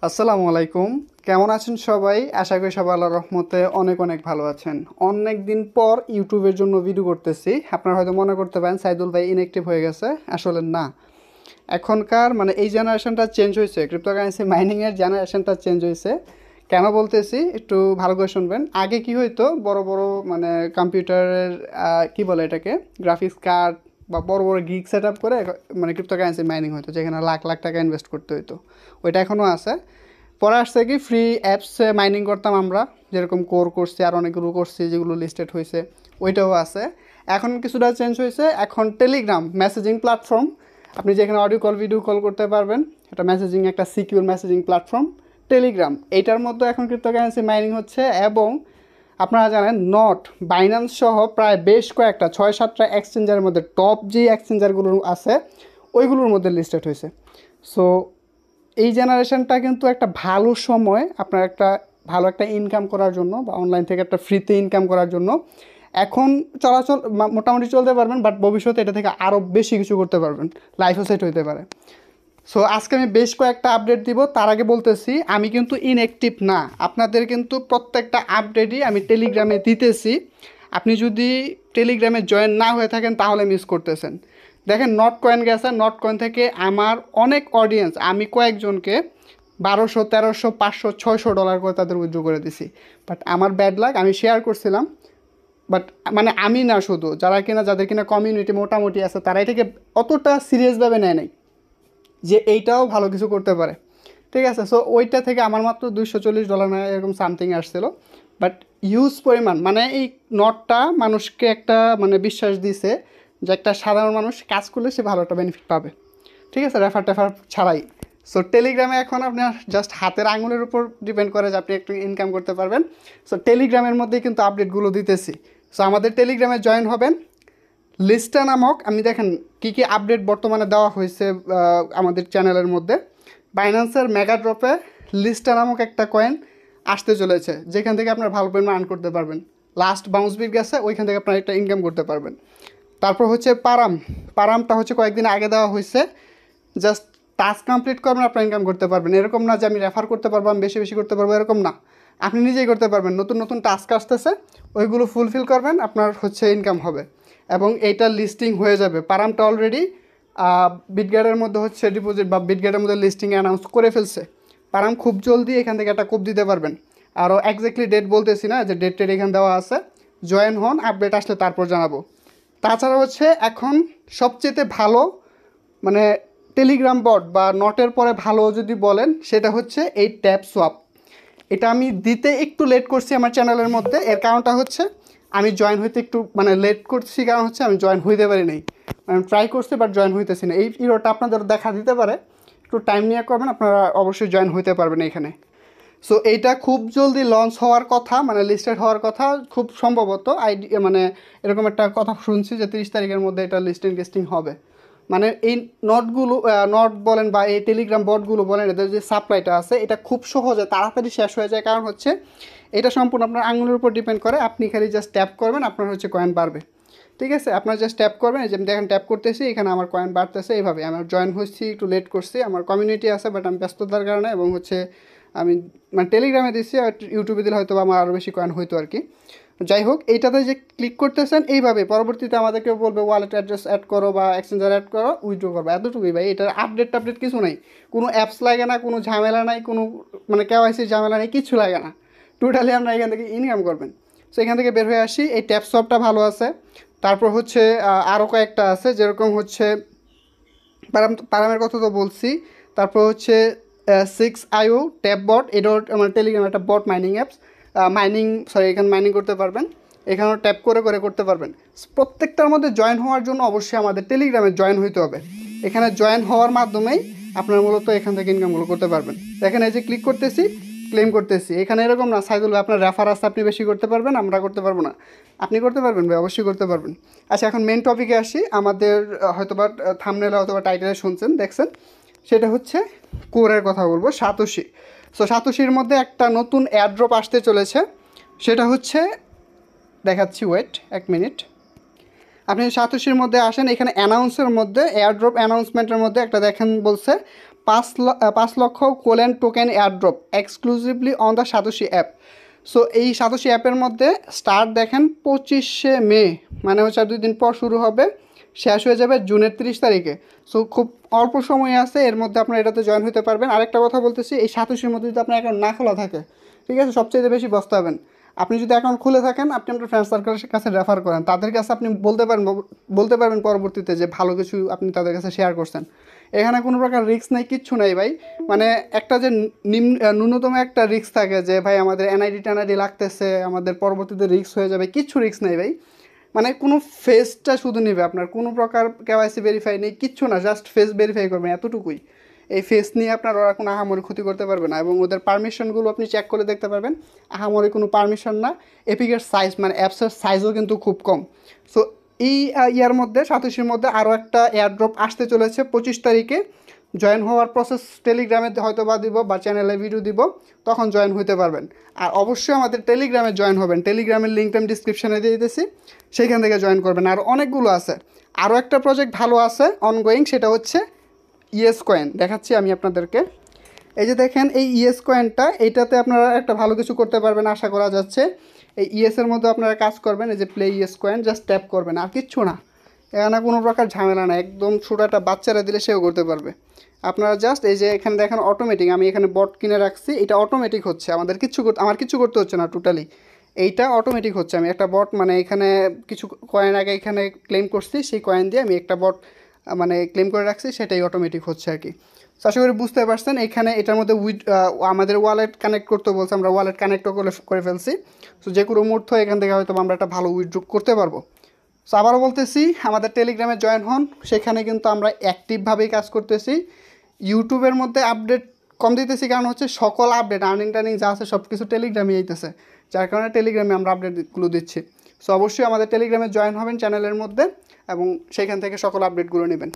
আসসালামু আলাইকুম। কেমন আছেন সবাই? আশা করি সবাই আল্লাহর রহমতে অনেক অনেক ভালো আছেন। অনেক দিন পর ইউটিউবের জন্য ভিডিও করতেছি। আপনারা হয়তো মনে করতে পারেন সাইদুল ভাই ইনঅ্যাক্টিভ হয়ে গেছে। আসলে না, এখনকার মানে এই জেনারেশনটা চেঞ্জ হয়েছে, ক্রিপ্টোকারেন্সি মাইনিংয়ের জেনারেশনটা চেঞ্জ হয়েছে। কেন বলতেছি একটু ভালো করে শুনবেন। আগে কি হইতো, বড় বড় মানে কম্পিউটারের কি বলে এটাকে, গ্রাফিক্স কার্ড বা বড় বড় গিগ সেট আপ করে মানে ক্রিপ্টোকারেন্সি মাইনিং হতো, যেখানে লাখ লাখ টাকা ইনভেস্ট করতে হইতো। ওইটা এখনও আছে। পরে আসছে কি ফ্রি অ্যাপসে মাইনিং করতাম আমরা, যেরকম কোর করছি আর অনেকগুলো করছি যেগুলো লিস্টেড হয়েছে, ওইটাও আছে। এখন কিছুটা চেঞ্জ হয়েছে, এখন টেলিগ্রাম মেসেজিং প্ল্যাটফর্ম, আপনি যেখানে অডিও কল ভিডিও কল করতে পারবেন, এটা মেসেজিং একটা সিকিউর মেসেজিং প্ল্যাটফর্ম টেলিগ্রাম। এইটার মধ্যে এখন ক্রিপ্টোকারেন্সি মাইনিং হচ্ছে। এবং আপনারা জানেন নট, বাইন্যান্স সহ প্রায় বেশ কয়েকটা 6-7টা এক্সচেঞ্জারের মধ্যে টপ যে এক্সচেঞ্জারগুলো আছে ওইগুলোর মধ্যে লিস্টেড হয়েছে। সো এই জেনারেশনটা কিন্তু একটা ভালো সময় আপনার একটা ভালো একটা ইনকাম করার জন্য, বা অনলাইন থেকে একটা ফ্রিতে ইনকাম করার জন্য। এখন চলাচল মোটামুটি চলতে পারবেন, বাট ভবিষ্যতে এটা থেকে আরও বেশি কিছু করতে পারবেন, লাইফও সেট হইতে পারে। সো আজকে আমি বেশ কয়েকটা আপডেট দিব। তার আগে বলতেছি আমি কিন্তু ইনঅ্যাক্টিভ না, আপনাদের কিন্তু প্রত্যেকটা আপডেটই আমি টেলিগ্রামে দিতেছি। আপনি যদি টেলিগ্রামে জয়েন না হয়ে থাকেন তাহলে মিস করতেছেন। দেখেন নট কয়েন গেছে, নট কয়েন থেকে আমার অনেক অডিয়েন্স, আমি কয়েকজনকে 1200, 1300, 500, $600 করে তাদের উইথড্র করে দিছি। বাট আমার ব্যাড লাক, আমি শেয়ার করছিলাম, বাট মানে আমি না, শুধু যারা কিনা যাদের কিনা কমিউনিটি মোটামুটি আছে তারা এটাকে অতটা সিরিয়াসভাবে নেয় নাই যে এইটাও ভালো কিছু করতে পারে। ঠিক আছে, সো ওইটা থেকে আমার মাত্র $240 না এরকম সামথিং আসছিলো। বাট ইউজ পরিমাণ, মানে এই নটটা মানুষকে একটা মানে বিশ্বাস দিছে যে একটা সাধারণ মানুষ কাজ করলে সে ভালো একটা বেনিফিট পাবে। ঠিক আছে, রেফার টেফার ছাড়াই। সো টেলিগ্রামে এখন আপনার জাস্ট হাতের আঙুলের উপর ডিপেন্ড করে যে আপনি একটু ইনকাম করতে পারবেন। সো টেলিগ্রামের মধ্যেই কিন্তু আপডেটগুলো দিতেছি। সো আমাদের টেলিগ্রামে জয়েন হবেন। লিস্টা নামক, আমি দেখেন কী কী আপডেট বর্তমানে দেওয়া হয়েছে আমাদের চ্যানেলের মধ্যে। বাইন্যান্সের মেগা ড্রপে লিস্টা নামক একটা কয়েন আসতে চলেছে, যেখান থেকে আপনার ভালো পরিমাণ আর্ন করতে পারবেন। লাস্ট বাউন্স বিট গেছে, ওইখান থেকে আপনার একটা ইনকাম করতে পারবেন। তারপর হচ্ছে পারামটা হচ্ছে কয়েকদিন আগে দেওয়া হয়েছে। জাস্ট টাস্ক কমপ্লিট করবেন, আপনার ইনকাম করতে পারবেন। এরকম না যে আমি রেফার করতে পারবো, আমি বেশি বেশি করতে পারবো, এরকম না। আপনি নিজেই করতে পারবেন। নতুন নতুন টাস্ক আসতেছে, ওইগুলো ফুলফিল করবেন, আপনার হচ্ছে ইনকাম হবে। এবং এইটা লিস্টিং হয়ে যাবে। পারামটা অলরেডি বিটগেটের মধ্যে হচ্ছে ডিপোজিট, বা বিটগেটের মধ্যে লিস্টিং অ্যানাউন্স করে ফেলছে। পারাম খুব জলদি এখান থেকে একটা কোপ দিতে পারবেন। আরও এক্স্যাক্টলি ডেট বলতেছি না, যে ডেট এখানে দেওয়া আছে। জয়েন হন, আপডেট আসলে তারপর জানাবো। তাছাড়া হচ্ছে এখন সবচেয়ে ভালো মানে টেলিগ্রাম বট বা নটের পরে ভালো যদি বলেন, সেটা হচ্ছে এই ট্যাপ সোয়াপ। এটা আমি দিতে একটু লেট করছি আমার চ্যানেলের মধ্যে। এর কারণটা হচ্ছে আমি জয়েন হইতে একটু মানে লেট করছি, কারণ হচ্ছে আমি জয়েন হইতে পারি নাই। মানে ট্রাই করছি বাট জয়েন হইতেছি না। এই ইরোটা আপনাদের দেখা দিতে পারে, একটু টাইম নিয়ে করবেন, আপনারা অবশ্যই জয়েন হইতে পারবেন এখানে। সো এইটা খুব জলদি লঞ্চ হওয়ার কথা, মানে লিস্টেড হওয়ার কথা খুব সম্ভবত। মানে এরকম একটা কথা শুনছি যে 30 তারিখের মধ্যে এটা লিস্টিং হবে। মানে এই নটগুলো, নট বলেন বা এই টেলিগ্রাম বটগুলো বলেন, এদের যে সাপ্লাইটা আছে এটা খুব সহজে তাড়াতাড়ি শেষ হয়ে যায়। কারণ হচ্ছে এটা সম্পূর্ণ আপনার আঙুলের উপর ডিপেন্ড করে। আপনি খালি জাস্ট ট্যাপ করবেন, আপনার হচ্ছে কয়েন বাড়বে। ঠিক আছে, আপনার জাস্ট ট্যাপ করবেন, এই যে আমি দেখেন ট্যাপ করতেছি, এখানে আমার কয়েন বাড়তেছে। এইভাবে আমার জয়েন হচ্ছি, একটু লেট করছি, আমার কমিউনিটি আছে বাট আমি ব্যস্ততার কারণে, এবং হচ্ছে আমি মানে টেলিগ্রামে দিচ্ছি, আর ইউটিউবে দিলে হয়তো আমার আরও বেশি কয়েন হইতো আর কি। যাই হোক, এইটাতে যে ক্লিক করতেছেন এইভাবে পরবর্তীতে আমাদেরকে বলবে ওয়ালেট অ্যাড্রেস অ্যাড করো বা এক্সচেঞ্জার অ্যাড করো, উইথড্র করবো, এতটুকুই ভাই। এটার আপডেট কিছু নাই, কোনো অ্যাপস লাগে না, কোনো ঝামেলা নাই, কোনো মানে কেওয়াইসির ঝামেলা নেই, কিছু লাগে না। টোটালি আমরা এখান থেকে ইনকাম করবেন। সো এখান থেকে বের হয়ে আসি। এই ট্যাপ সফটটা ভালো আছে। তারপর হচ্ছে আরও কয়েকটা আছে, যেরকম হচ্ছে পারামের কথা তো বলছি। তারপর হচ্ছে 6IO ট্যাপ বট, এটাও আমার টেলিগ্রাম একটা বট মাইনিং অ্যাপস। এখানে মাইনিং করতে পারবেন, এখানেও ট্যাপ করে করে করতে পারবেন। প্রত্যেকটার মধ্যে জয়েন হওয়ার জন্য অবশ্যই আমাদের টেলিগ্রামে জয়েন হইতে হবে। এখানে জয়েন হওয়ার মাধ্যমেই আপনারা মূলত এখান থেকে ইনকামগুলো করতে পারবেন। দেখেন এই যে ক্লিক করতেছি, ক্লেম করতেছি। এখানে এরকম না সাইদুল আপনার রেফার আছে, আপনি বেশি করতে পারবেন, আমরা করতে পারবো না। আপনি করতে পারবেন ভাই, অবশ্যই করতে পারবেন। আচ্ছা, এখন মেন টপিকে আসি। আমাদের হয়তোবা থাম্বনেলে অথবা টাইটেলে শুনছেন, দেখছেন, সেটা হচ্ছে কোরের কথা বলবো, সাতোশি। সো সাতোশির মধ্যে একটা নতুন এয়ারড্রপ আসতে চলেছে। সেটা হচ্ছে, দেখাচ্ছি, ওয়েট 1 মিনিট। আপনি সাতোশির মধ্যে আসেন, এখানে অ্যানাউন্সের মধ্যে এয়ারড্রপ অ্যানাউন্সমেন্টের মধ্যে একটা দেখেন বলছে 5 লক্ষ কোলেন token airdrop exclusively on the Satoshi app. So এই সাতোশি অ্যাপের মধ্যে স্টার্ট দেখেন 25শে মে, মানে হচ্ছে আর 2 দিন পর শুরু হবে, শেষ হয়ে যাবে জুনের 30 তারিখে। সো খুব অল্প সময় আছে, এর মধ্যে আপনারা এটাতে জয়েন হতে পারবেন। আরেকটা কথা বলতেছি, এই সাতোশির মধ্যে যদি আপনার অ্যাকাউন্ট না খোলা থাকে, ঠিক আছে, সবচেয়ে বেশি পস্তাবেন। আপনি যদি অ্যাকাউন্ট খুলে থাকেন, আপনি আপনার ফ্রেন্ড সার্কেলের কাছে রেফার করেন, তাদের কাছে আপনি বলতে পারবেন পরবর্তীতে যে ভালো কিছু আপনি তাদের কাছে শেয়ার করছেন। এখানে কোনো প্রকার রিস্ক নেই, কিচ্ছু নেই ভাই। মানে একটা যে ন্যূনতম একটা রিস্ক থাকে যে ভাই আমাদের এনআইডি টেনআইডি লাগতেছে, আমাদের পরবর্তীতে রিস্ক হয়ে যাবে, কিচ্ছু রিস্ক নেই ভাই। মানে কোনো ফেসটা শুধু নেবে, আপনার কোনো প্রকার কেওয়াইসি ভেরিফাই নেই, কিচ্ছু না, জাস্ট ফেস ভেরিফাই করবেন, এতটুকুই। এই ফেস নিয়ে আপনার ওরা কোনো আহামরি ক্ষতি করতে পারবে না, এবং ওদের পারমিশনগুলো আপনি চেক করে দেখতে পারবেন, আহামরি কোনো পারমিশন না। এপিকের সাইজ মানে অ্যাপসের সাইজও কিন্তু খুব কম। সো এই ইয়ার মধ্যে সাতোশির মধ্যে আরও একটা এয়ারড্রপ আসতে চলেছে 25 তারিখে। জয়েন হওয়ার প্রসেস টেলিগ্রামে হয়তো বা দিব, বা চ্যানেলে ভিডিও দিব, তখন জয়েন হতে পারবেন। আর অবশ্যই আমাদের টেলিগ্রামে জয়েন হবেন, টেলিগ্রামের লিঙ্কটা আমি ডিসক্রিপশানে দিয়ে দিতেছি, সেইখান থেকে জয়েন করবেন। আর অনেকগুলো আছে, আরও একটা প্রজেক্ট ভালো আছে অনগোয়িং, সেটা হচ্ছে ইএস কয়েন। দেখাচ্ছি আমি আপনাদেরকে, এই যে দেখেন এই ইএস কয়েনটা, এইটাতে আপনারা একটা ভালো কিছু করতে পারবেন আশা করা যাচ্ছে। এই ইএসের মধ্যে আপনারা কাজ করবেন, এই যে play ES coin, just tap করবেন, আর কিচ্ছু না। এখানে কোনো প্রকার ঝামেলা না, একদম ছোটো একটা বাচ্চারা দিলে সেও করতে পারবে। আপনারা জাস্ট এই যে এখানে দেখেন অটোমেটিক, আমি এখানে বট কিনে রাখছি, এটা অটোমেটিক হচ্ছে, আমার কিচ্ছু করতে হচ্ছে না টোটালি, এইটা অটোমেটিক হচ্ছে। আমি একটা বট, মানে এখানে কিছু কয়েন আগে এখানে ক্লেম করছি, সেই কয়েন দিয়ে আমি একটা বট মানে ক্লেম করে রাখছি, সেটাই অটোমেটিক হচ্ছে আর কি। তো আশা করি বুঝতে পারছেন। এখানে এটার মধ্যে আমাদের ওয়ালেট কানেক্ট করতে বলছে, আমরা ওয়ালেট কানেক্টও করে ফেলছি। সো যে কোনো মুহূর্ত এখান থেকে হয়তো আমরা একটা ভালো উইথড্র করতে পারবো। সো আবারও বলতেছি, আমাদের টেলিগ্রামে জয়েন হন, সেখানে কিন্তু আমরা অ্যাক্টিভভাবেই কাজ করতেছি। ইউটিউবের মধ্যে আপডেট কম দিতেছি, কারণ হচ্ছে সকল আপডেট আর্নিং টার্নিং যা আছে সব কিছু টেলিগ্রামে আইতেছে, যার কারণে টেলিগ্রামে আমরা আপডেটগুলো দিচ্ছি। সো অবশ্যই আমাদের টেলিগ্রামে জয়েন হবেন চ্যানেলের মধ্যে, এবং সেখান থেকে সকল আপডেটগুলো নেবেন।